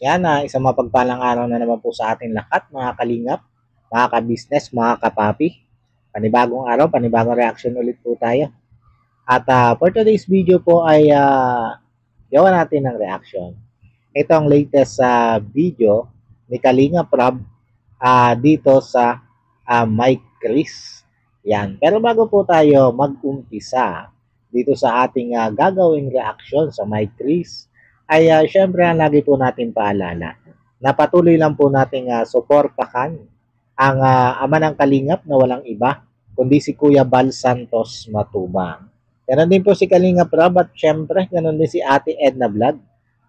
Yan, isang mapagpalang araw na naman po sa atin lahat, mga kalingap, mga ka-business, mga kapapi. Panibagong araw, panibagong reaction ulit po tayo. At for today's video po ay gawa natin ng reaction. Ito ang latest sa video ni Kalinga Prab dito sa Mike Chris. Yan. Pero bago po tayo mag-umpisa dito sa ating gagawing reaction sa Mike Chris, ay syempre ang lagi po natin paalala na patuloy lang po nating suportahan ang ama ng Kalingap na walang iba kundi si Kuya Bal Santos Matubang. Ganon din po si Kalingap Rob at syempre ganon din si Ate Edna Vlog,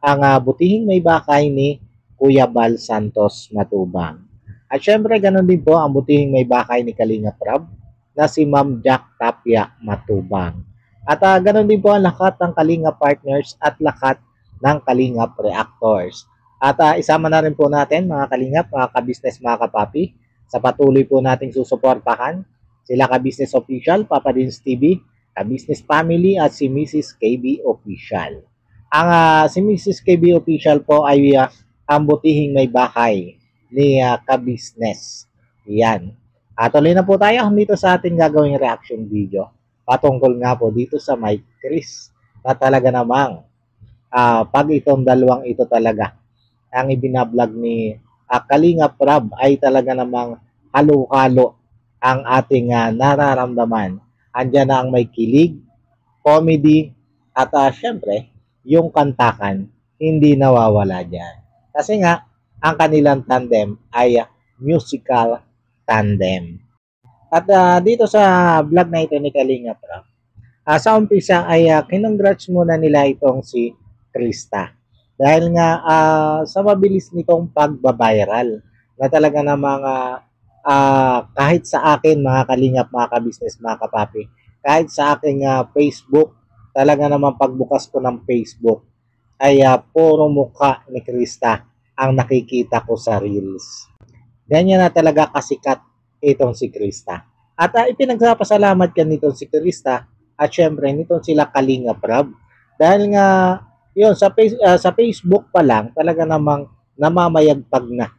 ang butihing may bakay ni Kuya Bal Santos Matubang. At syempre ganon din po ang butihing may bakay ni Kalingap Rob na si Ma'am Jack Tapia Matubang. At ganon din po ang lahat ng Kalingap partners at lahat ng Kalingap reactors. At isama na rin po natin mga Kalingap, mga ka-business, mga kapapi, sa patuloy po nating susuportahan sila ka-business official, Papa Dins TV, ka-business family at si Mrs. KB Official. Ang si Mrs. KB Official po ay ang butihing may bakay ni ka-business. Yan. Tuloy na po tayo dito sa ating gagawing reaction video patungkol nga po dito sa Mike Chris na talaga namang pag itong dalawang ito talaga ang ibinablog ni Kalinga Prab ay talaga namang halo-halo ang ating nararamdaman. Andiyan na ang may kilig, comedy, at syempre, yung kantakan, hindi nawawala dyan. Kasi nga, ang kanilang tandem ay musical tandem. At dito sa vlog na ito ni Kalinga Prab, sa umpisa ay kinongrats muna nila itong si Krista. Dahil nga sa mabilis nitong pagbabiral na talaga na mga kahit sa akin mga kalingap, mga ka-business, mga kapapi, kahit sa aking Facebook, talaga naman pagbukas ko ng Facebook ay puro mukha ni Krista ang nakikita ko sa Reels. Ganyan na talaga kasikat itong si Krista. At ipinagsapasalamat ka nitong si Krista at syempre nitong sila Kalinga Prab. Dahil nga yun sa Facebook pa lang talaga namang namamayagpag na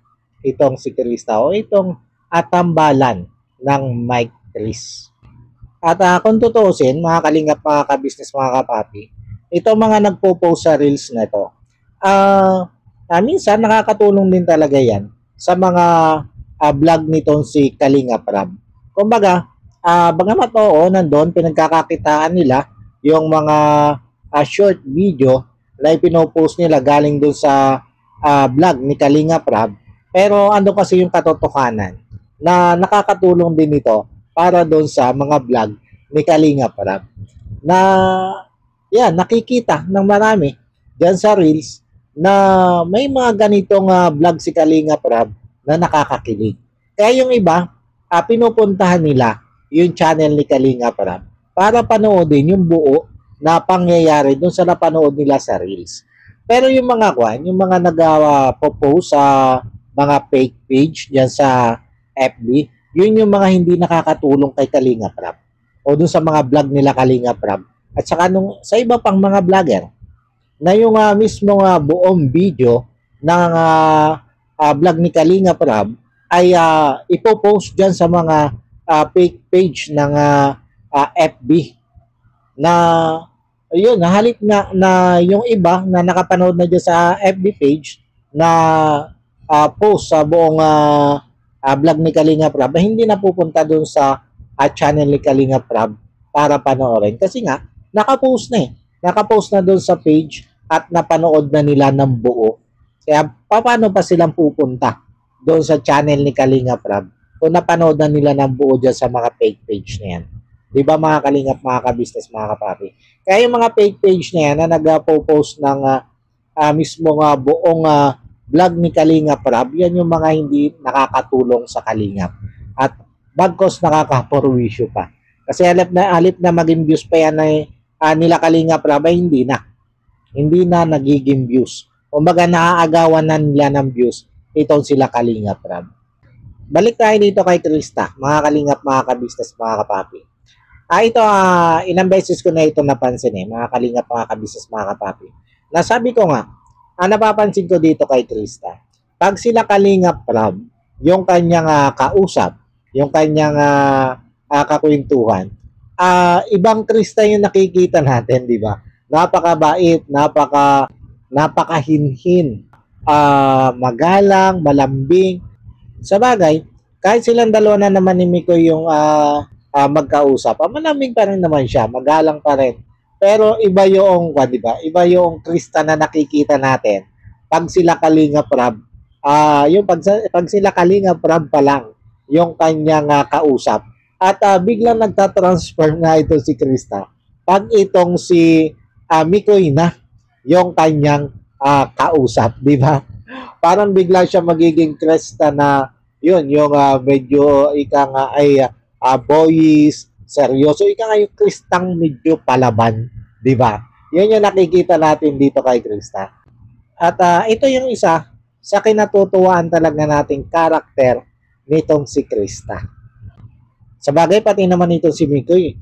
itong si Krista o itong tambalan ng Mike Chris. At kung tutuusin, mga kalingap, mga ka-business, mga kapapi, itong mga nagpo-post sa Reels na ito, minsan nakakatulong din talaga yan sa mga vlog nitong si Kalinga Prab. Kumbaga, bagamat oo, nandun, pinagkakakitaan nila yung mga short video na ipinopost nila galing dun sa vlog ni Kalinga Prab. Pero ando kasi yung katotohanan na nakakatulong din ito para doon sa mga vlog ni Kalinga Prab na yan, nakikita ng marami dyan sa Reels na may mga ganitong vlog si Kalinga Prab na nakakakilig. Kaya yung iba, pinupuntahan nila yung channel ni Kalinga Prab para panoodin yung buo na pangyayari doon sa napanood nila sa Reels. Pero yung mga yung mga nag-post sa mga fake page diyan sa FB, yun yung mga hindi nakakatulong kay Kalinga Prab o dun sa mga vlog nila Kalinga Prab at saka sa iba pang mga vlogger na yung mismo buong video ng vlog ni Kalinga Prab ay ipopost dyan sa mga fake page ng FB na yun, halip na yung iba na nakapanood na dyan sa FB page na post sa buong vlog ni Kalinga Prab, hindi na pupunta dun sa channel ni Kalinga Prab para panoorin. Kasi nga, nakapost na Nakapost na dun sa page at napanood na nila ng buo. Kaya paano pa silang pupunta doon sa channel ni Kalinga Prab kung napanood na nila ng buo dyan sa mga fake page na yan? Di ba mga Kalingap, mga ka-business, mga kapapi? Kaya yung mga fake page na yan na nag-post ng mismo buong vlog ni Kalinga Prab, yan yung mga hindi nakakatulong sa Kalingap. At bagkos nakakapurwisyo pa. Kasi halip na maging views pa yan nila Kalinga Prab, ay hindi na. Hindi na nagiging views. Kumbaga naaagawan na nila ng views itong sila Kalinga Prab. Balik tayo dito kay Krista, mga Kalingap, mga ka-business, mga kapapi. Ito, ilang beses ko na ito napansin mga Kalingap, mga ka-business, mga kapapi. Nasabi ko nga, ang napapansin ko dito kay Krista, pag sila Kalingap Rab, yung kanyang kausap, yung kanyang kakwentuhan, ibang Krista yung nakikita natin, di ba? Napakabait, napakahinhin, magalang, malambing. Sa bagay, kahit silang dalawa na naman ni Miko yung magkausap, malambing pa rin naman siya, magalang pa rin. Pero iba yung, di ba? Iba yung Krista na nakikita natin pag sila Kalingap Rab. Pag sila Kalingap Rab pa lang yung kanyang kausap. At biglang nagtatransfer nga ito si Krista pag itong si Mikoy na yung kanyang kausap, di ba? Parang bigla siya magiging Krista na yun, yung medyo ika nga ay boyish, seryoso. Ika nga yung Kristang medyo palaban, di ba? Yan yung nakikita natin dito kay Krista. At ito yung isa sa kinatutuwaan talaga nating karakter nitong si Krista. Sa bagay, pati naman itong si Mikoy.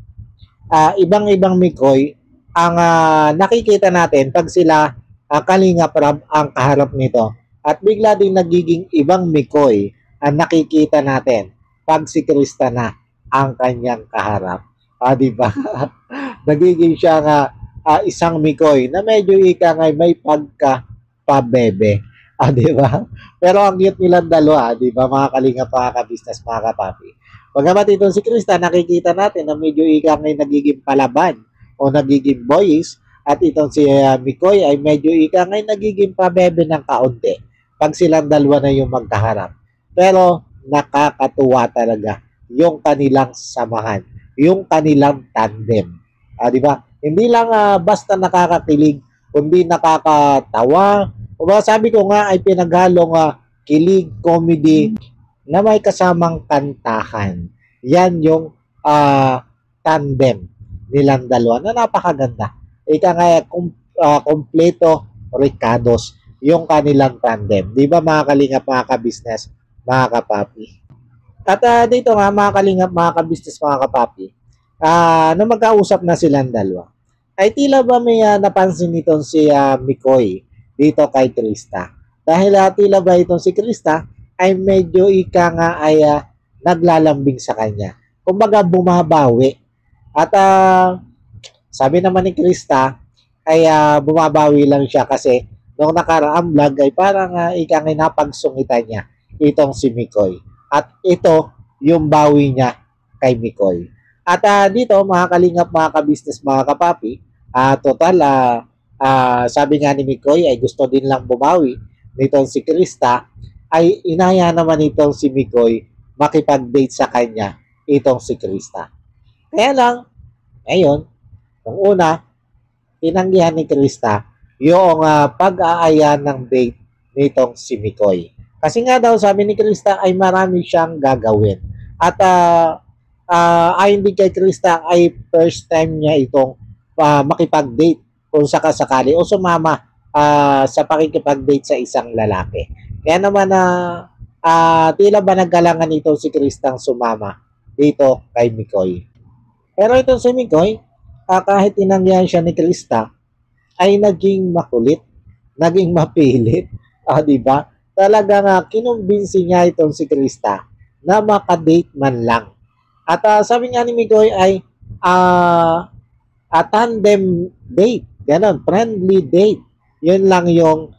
Ibang-ibang Mikoy ang nakikita natin pag sila Kalingap Rab ang kaharap nito. At bigla din nagiging ibang Mikoy ang nakikita natin pag si Krista na ang kanyang kaharap. Di ba? Nagiging siya nga isang Mikoy na medyo ika nga may pagka-pabebe. Di ba? Pero ang cute nilang dalawa, di ba, mga Kalingap, mga ka-business, mga ka-papi. Pagamat itong si Krista, nakikita natin na medyo ika ngay nagiging palaban o nagiging boyish, at itong si Mikoy ay medyo ika ngay nagiging pabebe ng kaunti pag silang dalawa na yung magkaharap. Pero nakakatuwa talaga yung kanilang samahan, yung kanilang tandem. Di ba? Hindi lang basta nakakakilig, kundi nakakatawa. O sabi ko nga ay pinaghalong kilig, comedy, na may kasamang kantahan. Yan yung tandem nilang dalawa na napakaganda. Ika nga kompleto Ricardos yung kanilang tandem. Di ba mga Kalingap, mga ka-business, mga ka-papi? At dito nga mga Kalingap, mga ka-business, mga ka-papi, nung magkausap na silang dalawa, ay tila ba may napansin nitong si Mikoy dito kay Krista? Dahil tila ba itong si Krista ay medyo ika nga ay naglalambing sa kanya. Kumbaga bumabawi. At sabi naman ni Krista ay bumabawi lang siya kasi nung nakaraang vlog ay parang ika nga napagsungitan niya itong si Mikoy. At ito yung bawi niya kay Mikoy. At dito mga Kalingap, mga ka-business, mga ka-papi, total sabi nga ni Mikoy ay gusto din lang bumawi nitong si Krista, ay inaya naman itong si Mikoy makipag-date sa kanya itong si Krista. Kaya lang, ngayon, nung una, tinanggihan ni Krista yung pag-aaya ng date nitong si Mikoy. Kasi nga daw, sabi ni Krista ay marami siyang gagawin. At ayon din kay Krista ay first time niya itong makipag-date kung sakasakali o sumama sa pakikipag-date sa isang lalaki. Kaya naman tila ba naggalangan ito si Kristang sumama dito kay Mikoy. Pero ito si Mikoy, kahit tinanggihan siya ni Krista, ay naging makulit, naging mapilit, di ba? Talagang kinumbinsi niya itong si Krista na makadate man lang. At sabi nga ni Mikoy ay tandem date, ganon, friendly date. Yun lang yung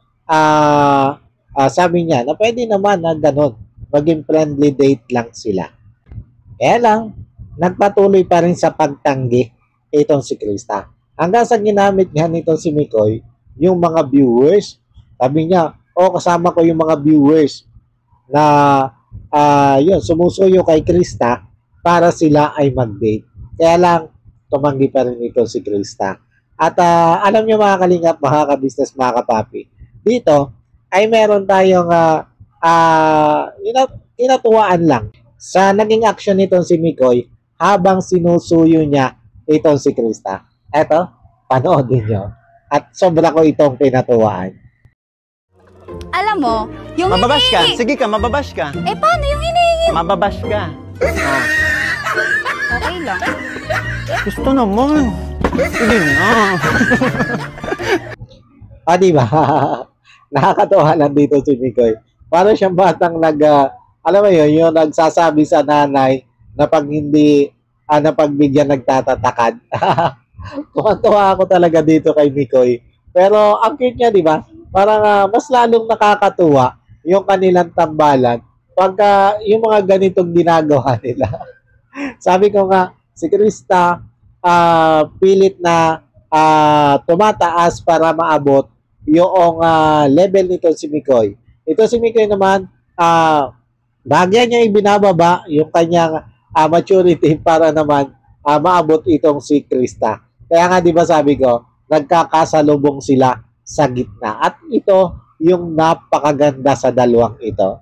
sabi niya na pwede naman na ganon, maging friendly date lang sila. Kaya lang, nagpatuloy pa rin sa pagtanggi itong si Krista. Hanggang sa ginamit nga nitong si Mikoy, yung mga viewers, sabi niya, kasama ko yung mga viewers na yun, sumusuyo kay Krista para sila ay mag-date. Kaya lang, tumanggi pa rin ito si Krista. At alam niyo mga Kalingap, mga ka-business, mga ka-papi, dito ay meron tayong inatuwaan lang sa naging action nitong si Mikoy habang sinusuyo niya itong si Krista. Eto, panoodin nyo. At sobra ko itong pinatuwaan. Alam mo, yung Mababash ka? hinihingi... Sige ka, mababash ka. paano yung hinihingi? Mababash ka. Okay lang. Gusto naman. Sige na. Diba? Nakakatawa lang dito si Mikoy. Para siyang batang alam mo yun, yung nagsasabi sa nanay na pag hindi, napagbigyan nagtatatakad. Tuwa-tuwa ako talaga dito kay Mikoy. Pero ang cute niya, di ba? Parang mas lalong nakakatuwa yung kanilang tambalan pagka yung mga ganitong ginagawa nila. Sabi ko nga, si Krista pilit na tumataas para maabot yung level nito si Mikoy. Ito si Mikoy naman, bagyan niya ibinababa yung kanyang maturity para naman maabot itong si Krista. Kaya nga 'di ba sabi ko, nagkakasalubong sila sa gitna. At ito yung napakaganda sa dalawang ito.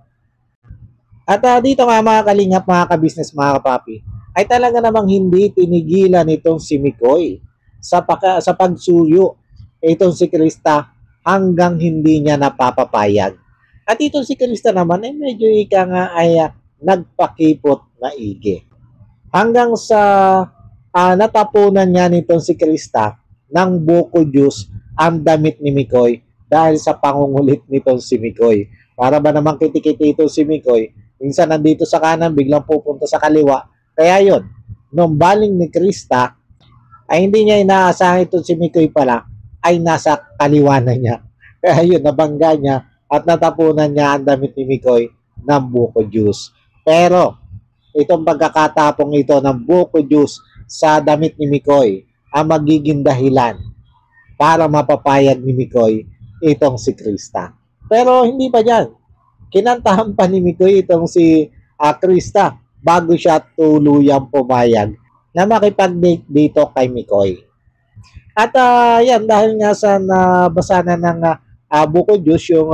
At dito nga mga kalingap, mga ka-business, mga kapapi, ay talaga namang hindi tinigilan itong si Mikoy sa pagsuyo itong si Krista hanggang hindi niya napapapayag. At itong si Krista naman ay medyo ika nga ay nagpakipot na igi. Hanggang sa natapunan niya nitong si Krista ng buko juice ang damit ni Mikoy dahil sa pangungulit nitong si Mikoy. Para ba namang kitikiti ito si Mikoy, minsan nandito sa kanan, biglang pupunta sa kaliwa. Kaya yun, nung baling ni Krista, ay hindi niya inaasahan ito si Mikoy pala, ay nasa kaliwa na niya. Kaya yun, nabangga niya at natapunan niya ang damit ni Mikoy ng buko juice. Pero, itong pagkakatapong ito ng buko juice sa damit ni Mikoy ang magiging dahilan para mapapayag ni Mikoy itong si Krista. Pero hindi pa dyan. Kinantahan pa ni Mikoy itong si Krista bago siya tuluyang pumayag na makipag-date dito kay Mikoy. At yan, dahil nga sa nabasa na ng buko juice yung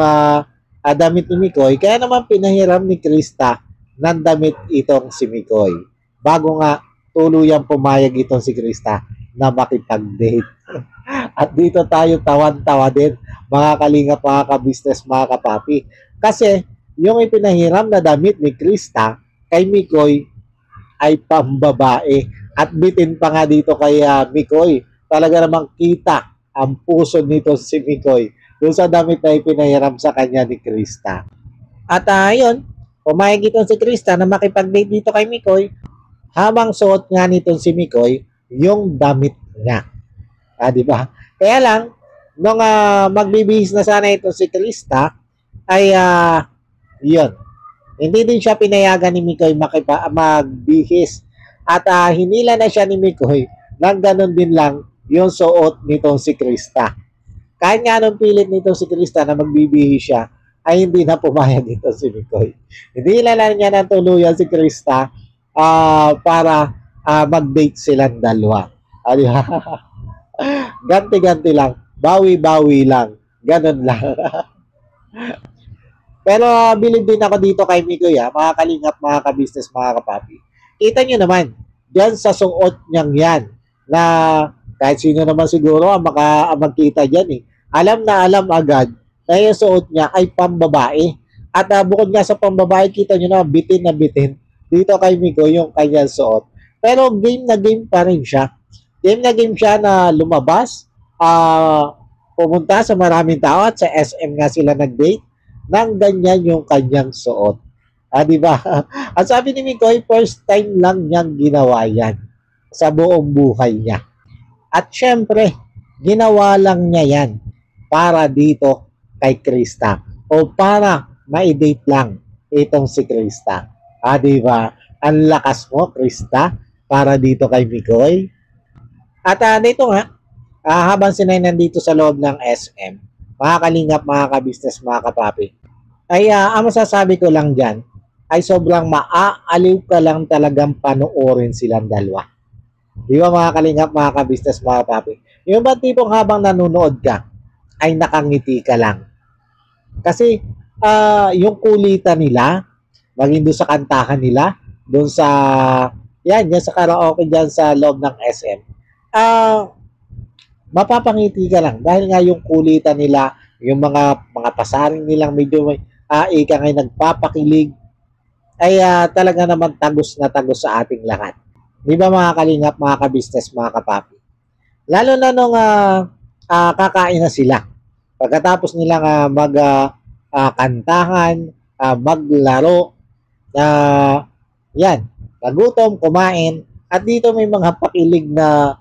damit ni Mikoy, kaya naman pinahiram ni Krista ng damit itong si Mikoy. Bago nga tuluyang pumayag itong si Krista na makipag-date. At dito tayo tawan-tawa din, mga kalingap, mga ka-business, mga kapapi. Kasi yung ipinahiram na damit ni Krista kay Mikoy ay pambabae. At bitin pa nga dito kay Mikoy. Talaga namang kita ang puso nito si Mikoy doon sa damit na ipinahiram sa kanya ni Krista. At yun, pumayag itong si Krista na makipag-date dito kay Mikoy habang suot nga nitong si Mikoy yung damit niya. Di ba? Kaya lang, nung magbibihis na sana ito si Krista, ay yun. Hindi din siya pinayagan ni Mikoy magbihis. At hinila na siya ni Mikoy nang ganun din lang yung suot nitong si Krista. Kahit nga nung pilit nitong si Krista na magbibihis siya, ay hindi na pumayag dito si Mikoy. Hindi lang niya ng tuluyan si Krista para mag-date silang dalawa. Ganti-ganti lang. Bawi-bawi lang. Ganun lang. Pero bilib din ako dito kay Mikoy, mga kalingap, mga ka-business, mga kapapi. Kita nyo naman, dyan sa suot niyang yan, na kahit sino naman siguro ang magkita dyan Alam na alam agad na yung suot niya ay pambabae. At bukod nga sa pambabae, kita nyo na bitin dito kay Mikoy yung kanyang suot. Pero game na game pa rin siya. Game na game siya na lumabas, pumunta sa maraming tao at sa SM nga sila nag-date nang ganyan yung kanyang suot. Di ba? At sabi ni Mikoy, first time lang niyang ginawa yan sa buong buhay niya. At syempre, ginawa lang niya yan para dito kay Krista o para ma-date lang itong si Krista. Di ba? Ang lakas mo, Krista, para dito kay Mikoy. At dito nga, habang sinay nandito sa loob ng SM, mga kalingap, mga ka-business, mga kapapi, ay ang masasabi ko lang dyan, ay sobrang maaaliw ka lang talagang panoorin silang dalawa. Di ba mga kalingap, mga ka-business, mga kapapi? Yung ba tipong habang nanonood ka, ay nakangiti ka lang. Kasi yung kulitan nila, maging doon sa kantahan nila, doon sa, yan sa karaoke dyan sa loob ng SM, mapapangiti ka lang dahil nga yung kulitan nila, yung mga pasaring nilang medyo may ika ngay nagpapakilig ay talaga naman tagos na tagos sa ating lahat. Di ba mga kalingap, mga ka-business, mga kapapi? Lalo na nung kakain na sila. Pagkatapos nilang kantahan, maglaro, yan, nagutom, kumain, at dito may mga pakilig na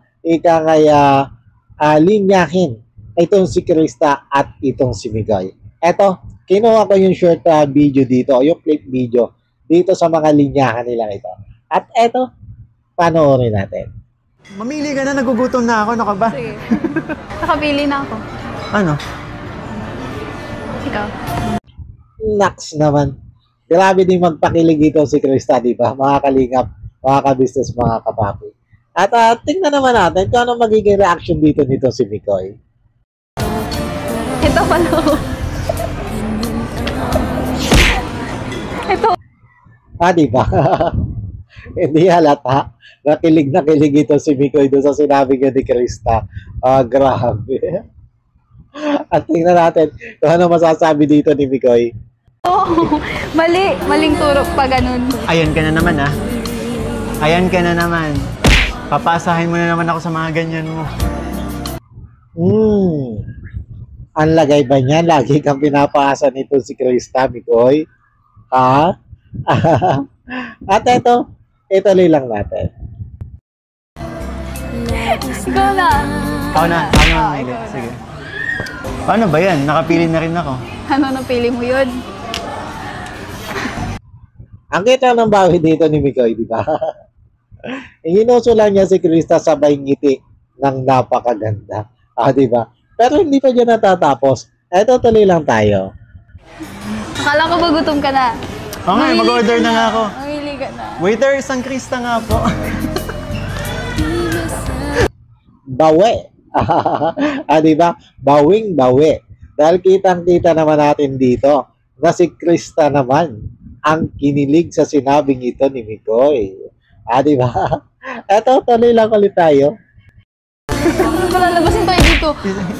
linyahin itong si Krista at itong si Migoy. Eto, kinuha ko yung short video dito, yung clip video dito sa mga linyahan nila ito. At eto, panoorin natin. Mamili ka na, nagugutom na ako. Ano ka ba? Sige. Nakapili na ako. Ano? Ikaw. Naks naman. Grabe din magpakilig ito si Krista, di ba? Mga kalingap, mga ka-business, mga kapapi. At tingnan naman natin kung ano magiging reaction dito nito si Migoy. Ito pala. Ito. Di ba? Hindi halata. Nakilig na kilig ito si Migoy doon sa sinabi niya ni Krista. Grabe. At tingnan natin kung ano masasabi dito ni Migoy. Mali. Maling turok pa ganun. Ayan ka na naman ah. Ayan ka na naman. Papasahin mo na naman ako sa mga ganyan mo. Ang lagay ba niya? Lagi kang pinapaasa nito si Krista, Migoy. Ha? At ituloy lang natin. Ikaw na. Ako na mamili. ikaw na. Sige. Paano ba yan? Nakapili na rin ako. Ano napili mo yun? Ang kita ng bawi dito ni Migoy, di ba? Inusulan niya si Krista sabay ngiti ng napakaganda. Di ba? Pero hindi pa dyan natatapos. Eto, tuloy lang tayo. Akala ko ba gutom ka na? Oo nga, mag-order na nga ako. Mamili ka na. Waiter, isang Krista nga po. Bawi. Di ba? Bawing bawi. Dahil kitang-kita naman natin dito na si Krista naman ang kinilig sa sinabing ito ni Migoy. Di ba? Eto, tuloy lang ulit tayo. Palalabasin tayo dito.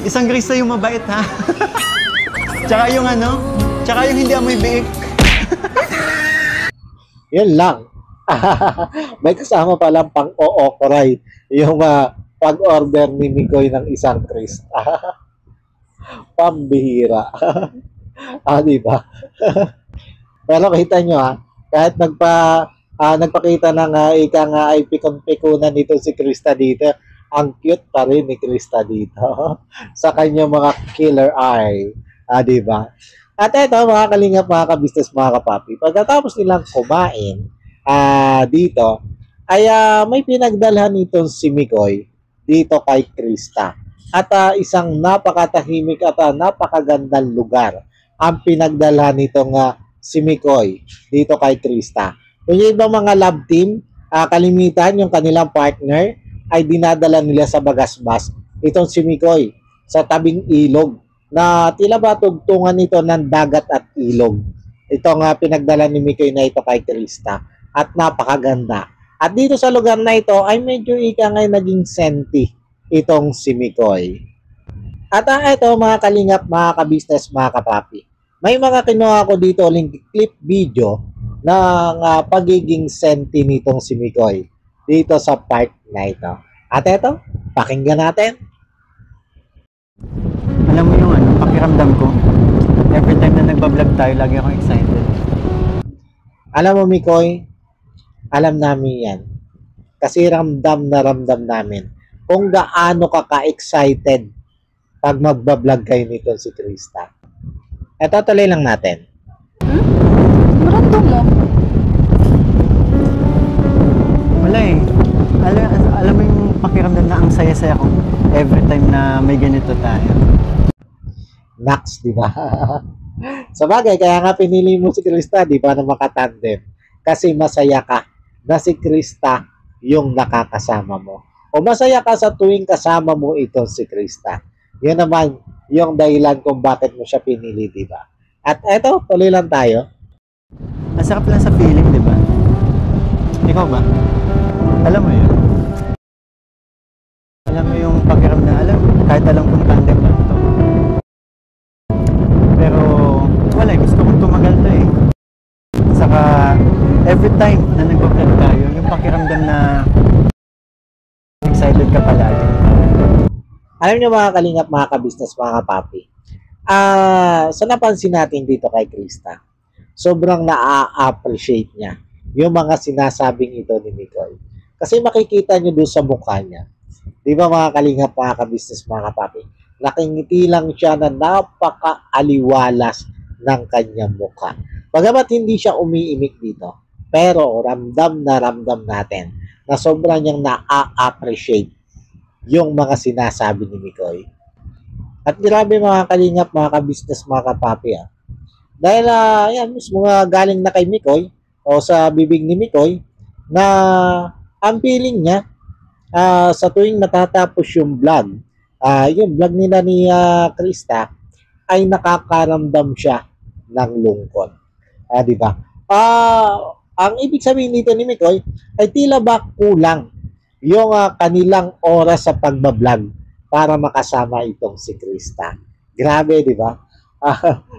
Isang Krista yung mabait ha. Tsaka yung tsaka yung hindi amoy biik. Yun lang. May kasama palang pang-o-okray yung pag-order ni Migoy ng isang Krista. Pambihira. Di ba? Pero kita nyo kahit nagpakita ng ay pikon-pikunan nito si Krista dito, ang cute pa rin ni Krista dito sa kanyang mga killer eye. Di ba? At ito, mga kalingap, mga ka-business, mga kapapi, pagkatapos nilang kumain dito, ay may pinagdalhan nitong si Migoy dito kay Krista. At isang napakatahimik at napakagandang lugar ang pinagdalhan nitong si Migoy dito kay Krista. Kung yung ibang mga love team, kalimitan yung kanilang partner ay dinadala nila sa Bagasbas itong si Migoy sa tabing ilog na tila ba tugtungan ito ng dagat at ilog. Ito nga pinagdala ni Migoy na ito kay Krista at napakaganda. At dito sa lugar na ito ay medyo ngay naging senti itong si Migoy. At ito mga kalingap, mga ka-business, mga kapapi, may mga kinuha ko dito link clip video ng pagiging senti nitong si Migoy dito sa part na ito. At ito, pakinggan natin. Alam mo yung pakiramdam ko. Every time na nagbablog tayo, lagi akong excited. Alam mo, Migoy, alam namin yan. Kasi ramdam na ramdam namin kung gaano ka ka-excited pag magbablog kayo nito si Krista. Ito, tuloy lang natin. Random mo. Wala eh. Alam mo yung pakiramdam na ang saya-saya ko every time na may ganito tayo. Nax, di ba? Sa bagay, kaya nga pinili mo si Krista, di ba, na makatandem. Kasi masaya ka na si Krista yung nakakasama mo. O masaya ka sa tuwing kasama mo ito si Krista. Yun naman yung dahilan kung bakit mo siya pinili, di ba? At eto, tuloy lang tayo. Ang sarap lang sa feeling, di ba? Ikaw ba? Alam mo yun? Alam mo yung pakiramdam, kahit alam kong tandem lang ito. Pero wala, gusto kong tumagal to eh. Saka every time na nag-vlog tayo, yung pakiramdam na excited ka palagi. Alam niyo mga kalingap, mga ka-business, mga kapapi, Sa napansin natin dito kay Krista, sobrang na-appreciate niya yung mga sinasabing ito ni Mikoy. Kasi makikita niyo doon sa mukha niya. Di ba mga kalingap, mga ka-business, mga kapapi? Nakingiti lang siya na napaka-aliwalas ng kanyang mukha. Bagamat hindi siya umiimik dito, pero ramdam na ramdam natin na sobrang niyang na-appreciate yung mga sinasabi ni Mikoy. At grabe mga kalingap, mga ka-business, mga kapapi. Dahil yan mismo nga galing na kay Mikoy o sa bibig ni Mikoy na ang feeling niya sa tuwing matatapos yung vlog nila ni Krista ay nakakaramdam siya ng lungkot. Di ba? Ang ibig sabihin nito ni Mikoy ay tila ba kulang yung kanilang oras sa pagbablog para makasama itong si Krista. Grabe, di ba?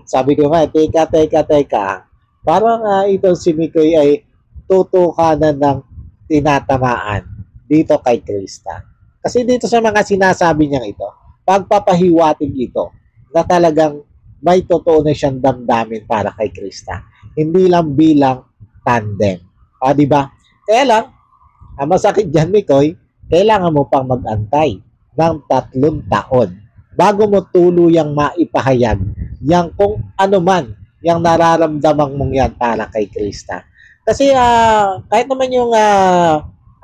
Sabi ko nga, teka. Parang itong si Mikoy ay tutukanan ng tinatamaan dito kay Krista. Kasi dito sa mga sinasabi niyang ito, pagpapahiwatig ito na talagang may totoo na siyang damdamin para kay Krista. Hindi lang bilang tandem. Di ba? Kaya lang, ang masakit dyan, Mikoy, kailangan mo pang mag-antay ng 3 taon bago mo tuluyang maipahayag yang kung ano man yung nararamdaman mong yan para kay Krista. Kasi kahit naman yung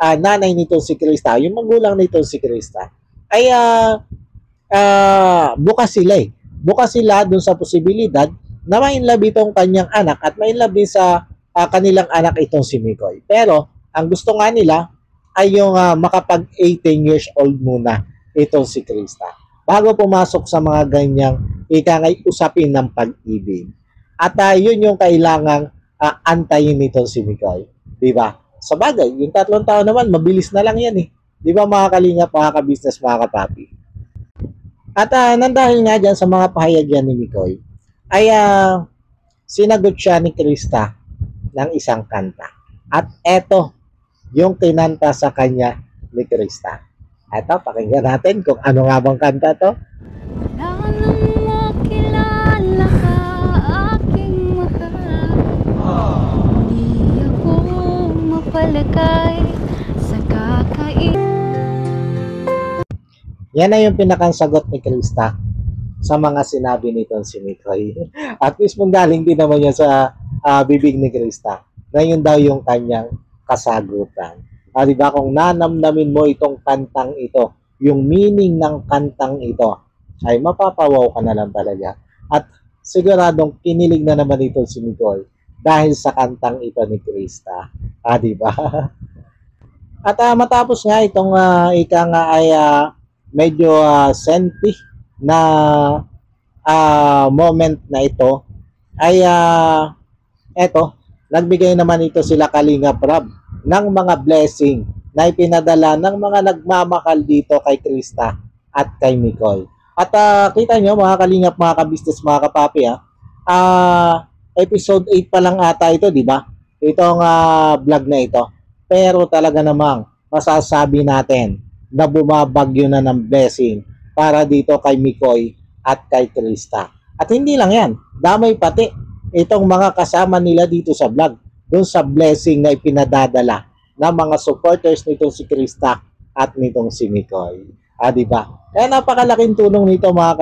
nanay nito si Krista, yung magulang nito si Krista, ay bukas sila eh. Bukas sila dun sa posibilidad na mainlove itong kanyang anak at mainlove din sa kanilang anak itong si Mikoy. Pero, ang gusto nga nila ay yung makapag 18 years old muna itong si Krista bago pumasok sa mga ganyang ikangay usapin ng pag-ibig. At yun yung kailangang antayin nitong si Mikoy. Diba? Sa bagay, yung 3 taon naman, mabilis na lang yan eh. Diba mga kalingap, mga ka-business, mga kapapi? At nandahil nga dyan sa mga pahayag yan ni Mikoy, ay sinagot siya ni Krista ng isang kanta. At eto, yung kinanta sa kanya ni Krista. Eto, pakinggan natin kung ano nga bang kanta to. Wala nang makilala ka, aking mahal. Di ako mapalagay sa kakain. Yan na yung pinakang-sagot ni Krista sa mga sinabi nito si Mikoy. At mismo galing din naman yan sa bibig ni Krista na yun daw yung kanyang kasagutan. Diba, kung nanamnamin mo itong kantang ito, yung meaning ng kantang ito, ay mapapawaw ka na lang talaga. At siguradong kinilig na naman ito si Mikoy dahil sa kantang ito ni Krista. Diba? At matapos nga itong ika nga ay medyo senti na moment na ito, ay eto, nagbigay naman ito sila Kalinga Prab ng mga blessing na ipinadala ng mga nagmamakal dito kay Krista at kay Mikoy. At kita nyo mga kalingap, mga ka-business, mga kapapi, episode 8 pa lang ata ito, di ba? Itong vlog na ito. Pero talaga namang masasabi natin na bumabagyo na ng blessing para dito kay Mikoy at kay Krista. At hindi lang yan, damay pati itong mga kasama nila dito sa vlog doon sa blessing na ipinadadala ng mga supporters nitong si Krista at nitong si Mikoy. Diba? Kaya napakalaking tulong nito mga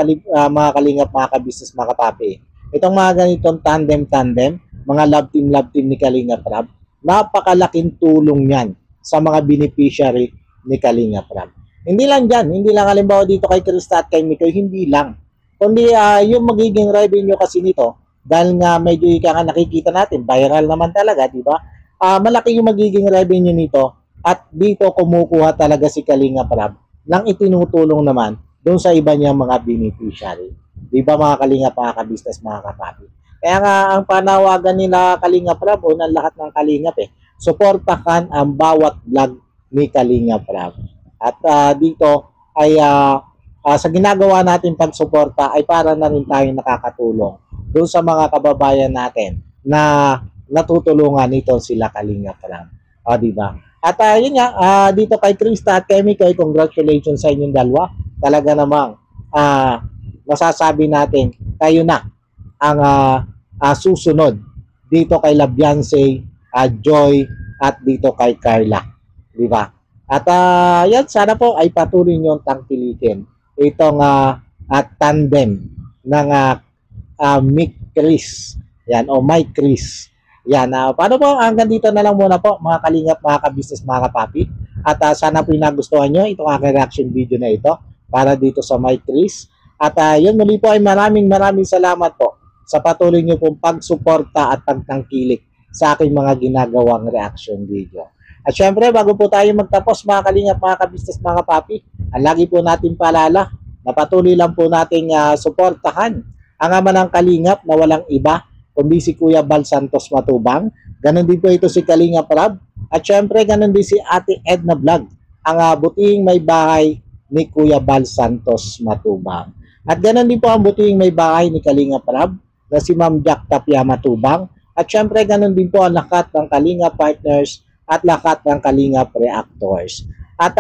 kalingap, mga ka-business, mga kapapi. Itong mga ganitong tandem, mga love team ni Kalinga Prab, napakalaking tulong yan sa mga beneficiary ni Kalinga Prab. Hindi lang dyan, hindi lang halimbawa dito kay Krista at kay Mikoy, hindi lang. Kundi yung magiging revenue kasi nito, dahil nga medyo nga nakikita natin, viral naman talaga, di ba? Malaki yung magiging revenue nito at dito kumukuha talaga si Kalinga Prab nang itinutulong naman doon sa iba niyang mga beneficiary. Di ba mga Kalinga, mga ka-business, mga kapapi? Kaya nga ang panawagan nila Kalinga Prab, unang lahat ng Kalingap suportahan ang bawat vlog ni Kalinga Prab. At dito ay sa ginagawa natin pagsuporta ay para na rin tayong nakakatulong doon sa mga kababayan natin na natutulungan nito sila Kalinga Prab. Di ba? At yun nga, dito kay Krista at kay Mikoy, congratulations sa inyong dalawa. Talaga namang masasabi natin kayo na ang susunod dito kay Labianse, Joy, at dito kay Carla. Di ba? At yan, sana po ay patuloy nyo tangkilikin itong tandem ng Mick Chris. Yan, o Mike Chris. Yan, paano po, hanggang dito na lang muna po mga kalingap, mga ka-business, mga kapapi. At sana po yung nagustuhan nyo itong aking reaction video na ito para dito sa Mike Chris. At yun, muli po ay maraming salamat po sa patuloy nyo pong pagsuporta at pagtangkilik sa aking mga ginagawang reaction video. At syempre, bago po tayo magtapos mga kalingap, mga ka-business, mga kapapi, ang lagi po natin paalala na patuloy lang po nating suportahan ang ama ng kalingap na walang iba kundi si Kuya Bal Santos Matubang. Ganon din po ito si Kalingap Rab. At syempre, ganon din si Ate Edna Vlog, ang butihing may bahay ni Kuya Bal Santos Matubang. At ganon din po ang butihing may bahay ni Kalingap Rab na si Ma'am Jack Tapia Matubang. At syempre, ganon din po ang lahat ng Kalingap Partners at lahat ng Kalingap Reactors. At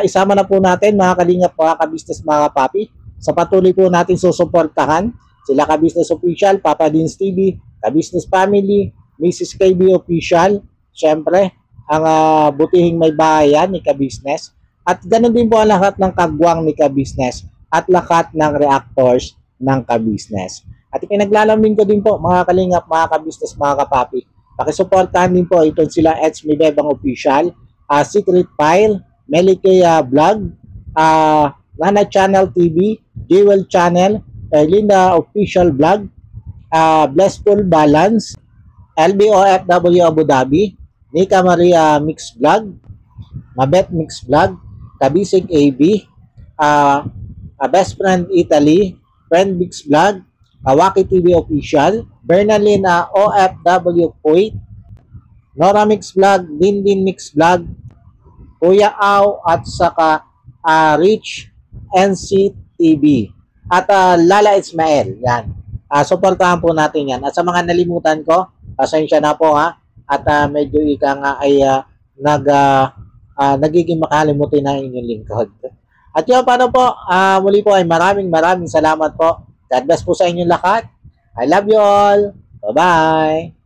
isama na po natin mga Kalingap, mga ka-business, mga papi, sa patuloy po natin susuportahan sila ka-business official, Papa Dins TV, ka-business family, Mrs. KB official, syempre, ang butihing may bahayan ni ka-business, at ganoon din po ang lahat ng kagwang ni ka-business at lahat ng reactors ng ka-business. At ipinaglalamin ko din po mga kalingap, mga ka-business, mga kapapi, pakisuportahan din po ito sila Etsme Bebang official, Secret File, Melikea Vlog, Nana Channel TV, Jewel Channel, Linda Official Vlog, Blessful Balance, LBOFW Abu Dhabi, Nika Maria Mix Vlog, Mabet Mix Vlog, Kabisig AB, Best Friend Italy, Friend Mix Vlog, Kawaki TV Official, Bernalyn OFW Kuwait, Nora Mix Vlog, Dindin Mix Vlog, Kuya Au, at saka Rich NC TV. At Lala Ismael, yan. Suportahan po natin yan. At sa mga nalimutan ko, pasensya na po ha. At medyo ika nga ay nagiging makalimutin na inyong lingkod. At yun, paano po? Muli po ay maraming salamat po. God bless po sa inyong lahat. I love you all. Bye-bye.